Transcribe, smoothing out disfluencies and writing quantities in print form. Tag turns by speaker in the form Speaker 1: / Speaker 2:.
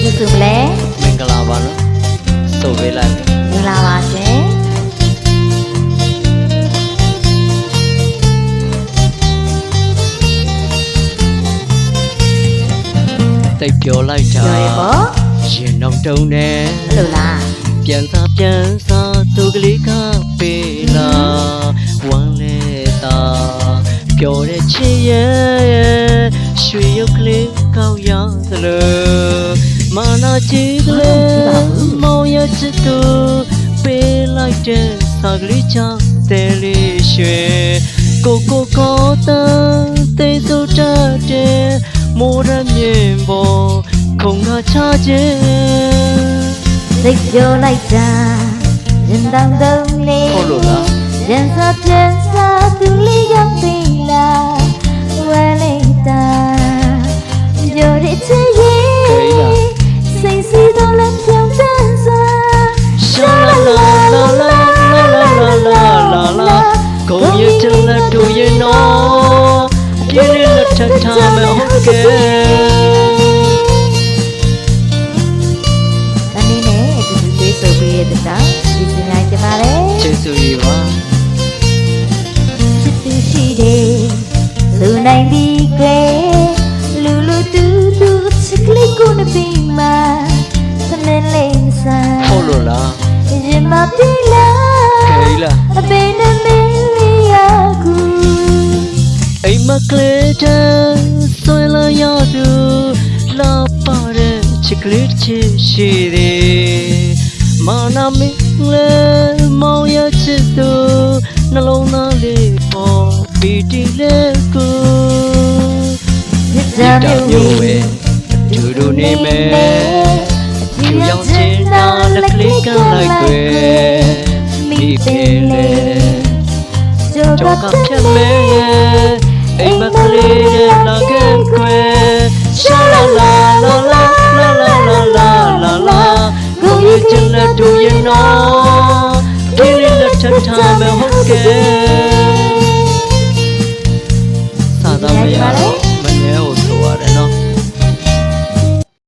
Speaker 1: ကျေးဇူးလဲ
Speaker 2: မင်္ဂလာပါနော်ဆိုပေးလိုက်မယ်
Speaker 1: မင်္ဂလာပါရှင်
Speaker 2: တိတ်ပြောလိုက်တာ
Speaker 1: ပြောရပေါ့
Speaker 2: ရင်တော့တုံးနေ
Speaker 1: ဘယ်လိုလား
Speaker 2: ပြန်စားသူကလေးကပေးလာဝမ်းလေတာပြောတဲ့ချစ်ရဲ့ရွှေရုပ်ကလေးကောက်ရသလိုမာနာကြည့်ကလေးမောင်ရချစ်သူပေးလိုက်တဲ့စာကလေးချတဲ့လေးရွှေကိုတန်းသိစိုးတတ်တဲ့မိုးရမြင်ပေါ်ခုံကချခြင်း
Speaker 1: စိတ်ပြောလိုက်တာရင်တောင်တုံးလေး
Speaker 2: ဟုတ်လို့လား
Speaker 1: ပြန်စားသူလေးရောက်ပြီလားဝဲလိုက်တာပြောတဲ့ချစ်ရဲ့စိတ်စီတော့လည်းပြောင်းတန်းစား
Speaker 2: ရှာလာလာလာလာလာလာလာလာလာကိုရတဲ့လက်တို့ရင်တော့ပြင်းလက်ထထားမယ်ဟုတ်ကဲ့
Speaker 1: တနေ့နဲ့အတူတူတွေ့ဆုံပေးရတဲ့တောင်ဒီစင်လိုက်ကြပါလေ
Speaker 2: ကျေးဇူးကြီးပါ
Speaker 1: ချစ်သူရှိတယ်လူနိုင်ဒီကွယ်လူတူချစ်ကလေးကိုနေပြီးမှသမင်းလေးမဆန်း
Speaker 2: ဟုတ်လို့လား
Speaker 1: ရင်မပြေးလား
Speaker 2: ခေးလား
Speaker 1: အပင်နဲ့မင်းလေးရကူ
Speaker 2: အိမ်မကလေးတဲ့ဆွဲလာရသူလာပါတဲ့ချစ်ကလေးချစ်ရှိတယ်မာနာမင်းလေးမောင်ရချစ်သူနှလုံးသားလေးပေါ်ပီတီလေးကို
Speaker 1: မြတ်တာမျိုးပဲ
Speaker 2: ဒူဒူနေမယ်ဖြူရောင်ချင်တာလက်ကလေးကလိုက်ွယ်မိဖေလေကြောကဖြတ်မဲအိမ်မကလေးရဲ့လာခဲ့ွယ်ရှာလာလာလာလာလာလာလာလာလာကိုရချင်တဲ့ဒူရင်နော်ပြင်းလက်ထထားမယ်ဟုတ်ကဲ့သာသာမရ